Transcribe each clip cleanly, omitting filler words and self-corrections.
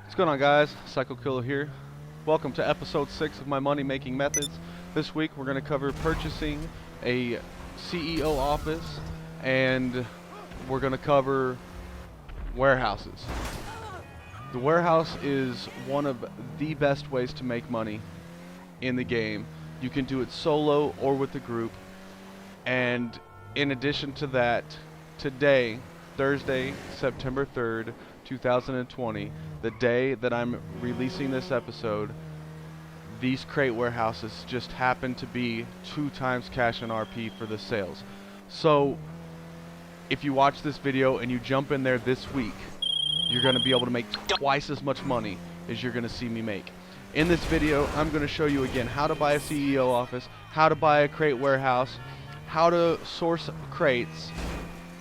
What's going on, guys? Psycho Killer here. Welcome to episode 6 of my money making methods. This week we're going to cover purchasing a CEO office, and we're going to cover warehouses. The warehouse is one of the best ways to make money in the game. You can do it solo or with a group. And in addition to that, today, Thursday, September 3rd, 2020, the day that I'm releasing this episode, these crate warehouses just happen to be 2 times cash and RP for the sales. So if you watch this video and you jump in there this week, you're going to be able to make twice as much money as you're going to see me make. In this video, I'm going to show you again how to buy a CEO office, how to buy a crate warehouse, how to source crates,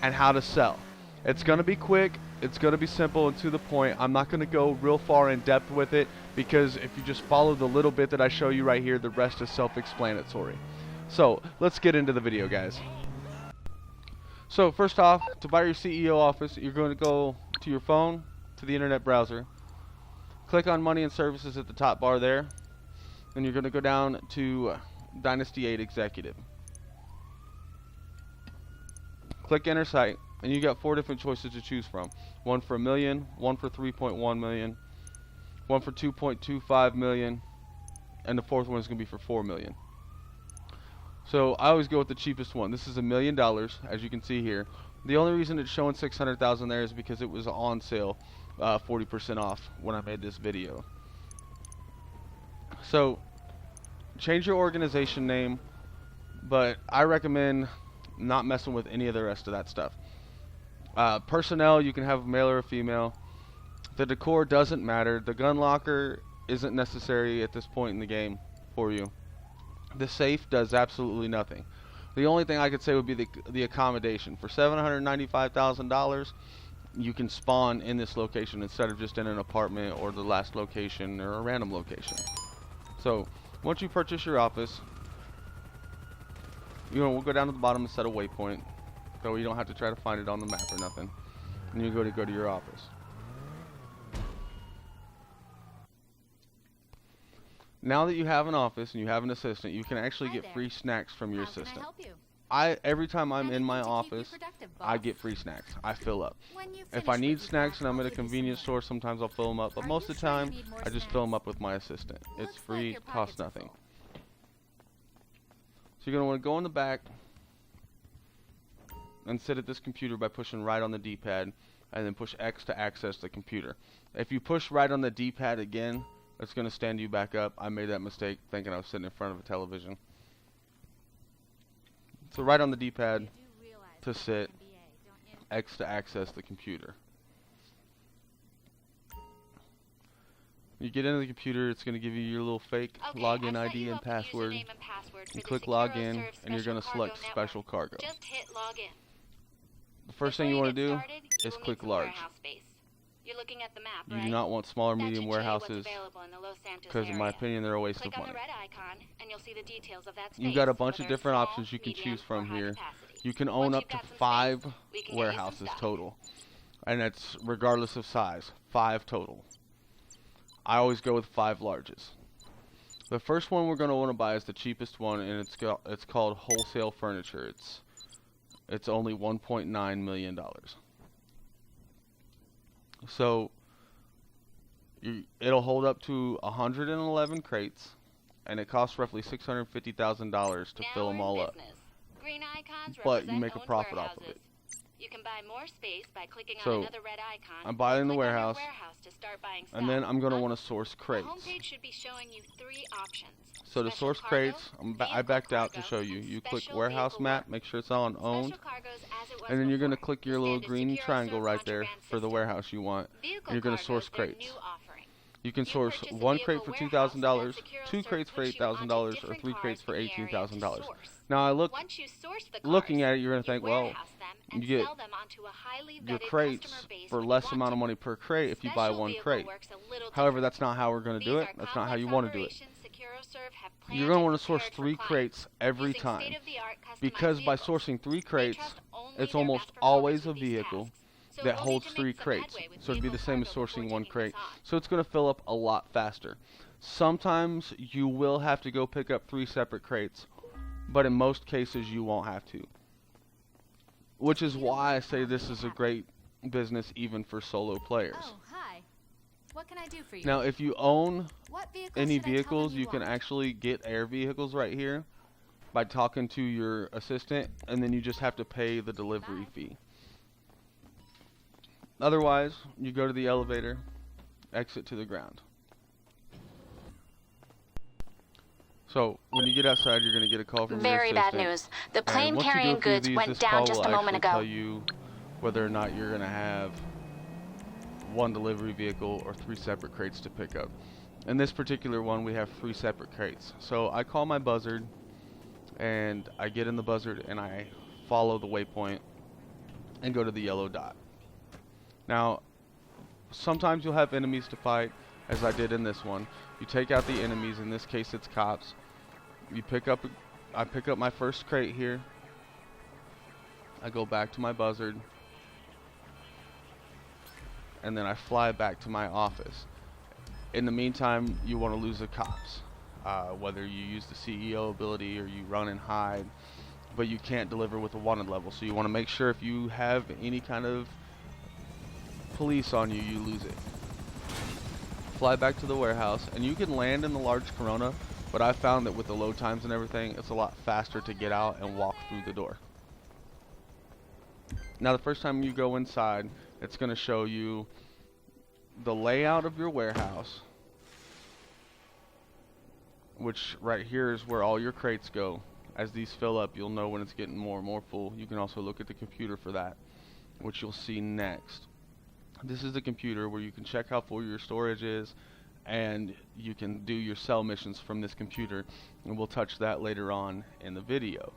and how to sell. It's going to be quick, it's going to be simple and to the point. I'm not going to go real far in depth with it, because if you just follow the little bit that I show you right here, the rest is self-explanatory. So let's get into the video, guys. So first off, to buy your CEO office, you're going to go to your phone, to the internet browser, click on money and services at the top bar there, and you're going to go down to Dynasty 8 Executive. Click enter site, and you got 4 different choices to choose from. One for $1 million, one for 3.1 million, one for 2.25 million, and the fourth one is going to be for 4 million. So I always go with the cheapest one. This is $1 million, as you can see here. The only reason it's showing 600,000 there is because it was on sale, 40% off when I made this video. So change your organization name, but I recommend not messing with any of the rest of that stuff. Personnel, you can have a male or a female. The decor doesn't matter. The gun locker isn't necessary at this point in the game for you. The safe does absolutely nothing. The only thing I could say would be the accommodation. For $795,000, you can spawn in this location instead of just in an apartment or the last location or a random location. So once you purchase your office, we'll go down to the bottom and set a waypoint, so you don't have to try to find it on the map or nothing. And you go to your office. Now that you have an office and you have an assistant, you can actually get free snacks from your assistant. Every time I'm in my office, I get free snacks. I fill up. If I need snacks and I'm at a convenience store, sometimes I'll fill them up, but most of the time, I just fill them up with my assistant. It's free, costs nothing. So you're going to want to go in the back and sit at this computer by pushing right on the D-pad, and then push X to access the computer. If you push right on the D-pad again, it's going to stand you back up. I made that mistake thinking I was sitting in front of a television. So right on the D-pad to sit, X to access the computer. You get into the computer, it's going to give you your little fake login ID and password. You click login, and you're going to select special cargo. Just hit login. The first thing you want to do is click large. You're looking at the map, You right? do not want small or That medium should show you what's warehouses, available in the Los Santos because in my area. opinion they're a waste Click of on money. the red icon, and you'll see the details of that space, You've got a bunch of whether it's different small, options you can medium, choose from or high here. capacity. You can Once own you've up to got some space, 5 we can get you some warehouses stuff. total, and that's regardless of size. 5 total. I always go with 5 larges. The first one we're going to want to buy is the cheapest one, and it's called Wholesale Furniture. It's only $1.9 million. So it'll hold up to 111 crates, and it costs roughly $650,000 to fill them all up. Green icons But you represent make a owned profit off of warehouses. it. You can buy more space by clicking So, on another red icon. I'm buying the Click on your warehouse, to start buying and stock. then I'm going to want to source The crates. homepage should be showing you 3 options. So to Special source cargo, crates, I vehicle backed out to cargo, show you. and You click special warehouse vehicle map, work. make sure it's on owned, Special cargoes as it was and then you're going to before. click your The little standard green Secure triangle Serve right there contraband for the system. warehouse you want. Vehicle And you're going to source cargo's their crates. new offering. You can You source purchase a 1 vehicle crate for warehouse, and $2,000, that Secure 2 Serve crates for puts you onto $8,000, or different 3 cars crates for in the area to $18,000. source. Now Once you source the looking cars, at it, you're going to you think, well, warehouse them and you get sell them onto a highly your vetted crates customer base for when you less want amount to. of money per crate if you buy Special 1 vehicle crate. works a little However, different. that's not how we're going to do it. That's not how you want to do it. You're going to want to source 3 crates every time, because by sourcing 3 crates, it's almost always a vehicle, So that we'll need holds to make 3 some crates. headway with So it'd be the vehicle same as cargo before sourcing 1 taking crate. this on. So it's going to fill up a lot faster. Sometimes you will have to go pick up 3 separate crates, but in most cases you won't have to. Which is why I say this is a great business even for solo players. Oh, hi. What can I do for you? Now, if you own What vehicles any should I tell them vehicles, you can want? actually get air vehicles right here by talking to your assistant, and then you just have to pay the delivery fee. Otherwise, you go to the elevator, exit to the ground. So, when you get outside, you're going to get a call from Very your bad assistant. news. The And plane once you go carrying through goods these, went this down call just will a moment actually tell ago. you whether or not you're going to have 1 delivery vehicle or 3 separate crates to pick up. In this particular one, we have 3 separate crates. So I call my buzzard, and I get in the buzzard, and I follow the waypoint and go to the yellow dot. Now, sometimes you'll have enemies to fight, as I did in this one. You take out the enemies, in this case it's cops. You pick up, I pick up my first crate here. I go back to my buzzard, and then I fly back to my office. In the meantime, you want to lose the cops, whether you use the CEO ability or you run and hide, but you can't deliver with a wanted level. So you want to make sure if you have any kind of police on you, you lose it. Fly back to the warehouse, and you can land in the large Corona, but I found that with the load times and everything, it's a lot faster to get out and walk through the door. Now, the first time you go inside, it's going to show you the layout of your warehouse, which right here is where all your crates go. As these fill up, you'll know when it's getting more and more full. You can also look at the computer for that, which you'll see next. This is the computer where you can check how full your storage is, and you can do your cell missions from this computer, and we'll touch that later on in the video.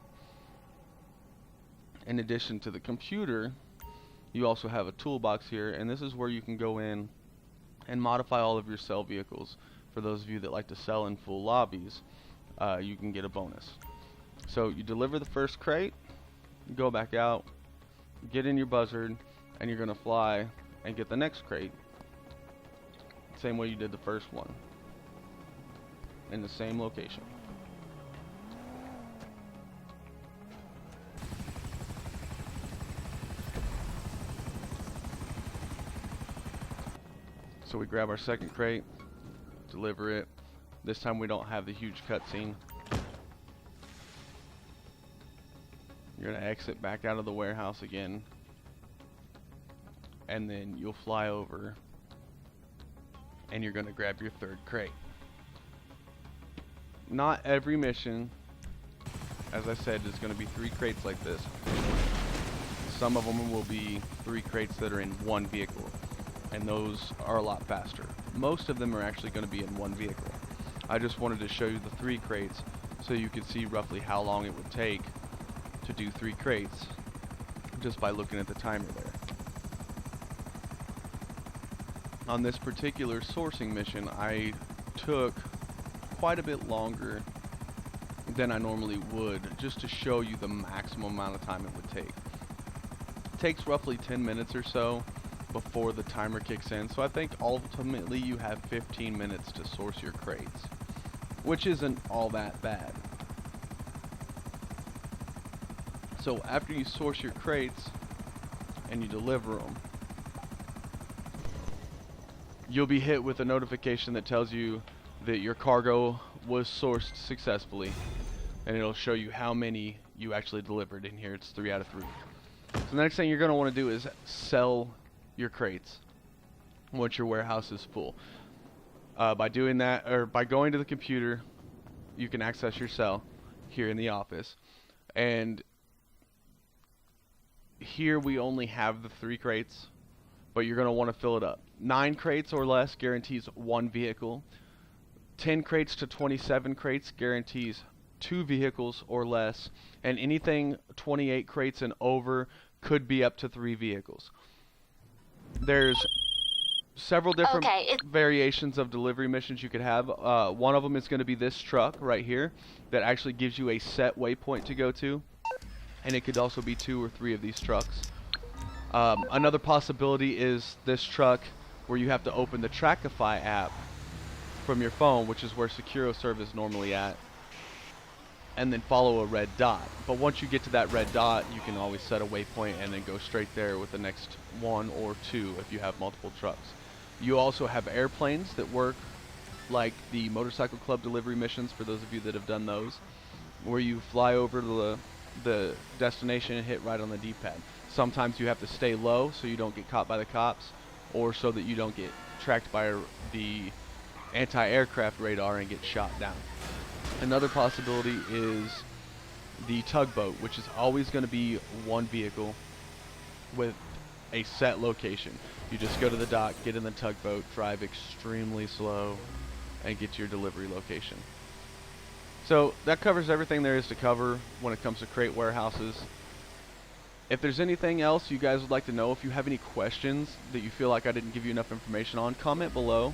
In addition to the computer, you also have a toolbox here, and this is where you can go in and modify all of your cell vehicles. For those of you that like to sell in full lobbies, you can get a bonus. So you deliver the first crate, go back out, get in your buzzard, and you're going to fly and get the next crate. Same way you did the first one, in the same location. So we grab our second crate, deliver it. This time we don't have the huge cutscene. You're going to exit back out of the warehouse again, and then you'll fly over, and you're going to grab your third crate. Not every mission, as I said, is going to be 3 crates like this. Some of them will be 3 crates that are in 1 vehicle, and those are a lot faster. Most of them are actually going to be in 1 vehicle. I just wanted to show you the 3 crates so you could see roughly how long it would take to do 3 crates just by looking at the timer there. On this particular sourcing mission, I took quite a bit longer than I normally would, just to show you the maximum amount of time it would take. It takes roughly 10 minutes or so before the timer kicks in, so I think ultimately you have 15 minutes to source your crates, which isn't all that bad. So after you source your crates and you deliver them, you'll be hit with a notification that tells you that your cargo was sourced successfully, and it'll show you how many you actually delivered. In here it's 3 out of 3. So the next thing you're going to want to do is sell your crates once your warehouse is full. By doing that, or by going to the computer, you can access your cell here in the office, and here we only have the 3 crates, but you're going to want to fill it up. 9 crates or less guarantees 1 vehicle. 10 crates to 27 crates guarantees 2 vehicles or less, and anything 28 crates and over could be up to 3 vehicles. There's several different variations of delivery missions you could have. One of them is going to be this truck right here that actually gives you a set waypoint to go to, and it could also be 2 or 3 of these trucks. Another possibility is this truck where you have to open the Trackify app from your phone, which is where SecuroServe is normally at, and then follow a red dot. But once you get to that red dot, you can always set a waypoint and then go straight there with the next one or two if you have multiple trucks. You also have airplanes that work like the Motorcycle Club delivery missions, for those of you that have done those, where you fly over the destination and hit right on the D-pad. Sometimes you have to stay low so you don't get caught by the cops, or so that you don't get tracked by the anti-aircraft radar and get shot down. Another possibility is the tugboat, which is always going to be one vehicle with a set location. You just go to the dock, get in the tugboat, drive extremely slow, and get to your delivery location. So that covers everything there is to cover when it comes to crate warehouses. If there's anything else you guys would like to know, if you have any questions that you feel like I didn't give you enough information on, comment below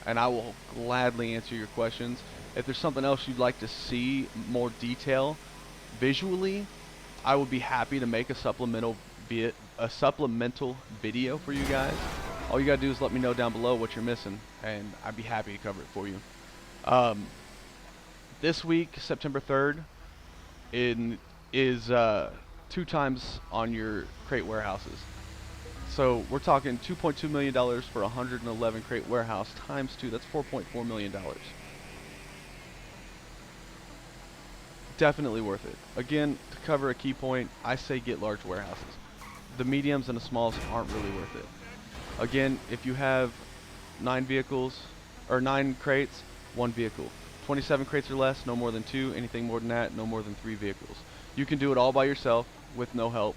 and I will gladly answer your questions. If there's something else you'd like to see more detail visually, I would be happy to make a supplemental video for you guys. All you gotta do is let me know down below what you're missing and I'd be happy to cover it for you. This week, September 3rd, is 2 times on your crate warehouses. So we're talking $2.2 million for 111 crate warehouse times 2. That's $4.4 million. Definitely worth it. Again, to cover a key point, I say get large warehouses. The mediums and the smalls aren't really worth it. Again, if you have 9 vehicles or 9 crates, 1 vehicle. 27 crates or less, no more than 2. Anything more than that, no more than 3 vehicles. You can do it all by yourself with no help.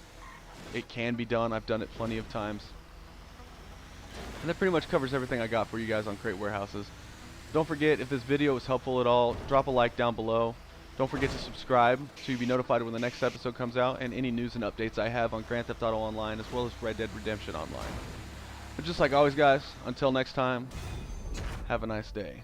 It can be done. I've done it plenty of times. And that pretty much covers everything I got for you guys on crate warehouses. Don't forget, if this video was helpful at all, drop a like down below. Don't forget to subscribe so you'll be notified when the next episode comes out and any news and updates I have on Grand Theft Auto Online as well as Red Dead Redemption Online. But just like always, guys, until next time, have a nice day.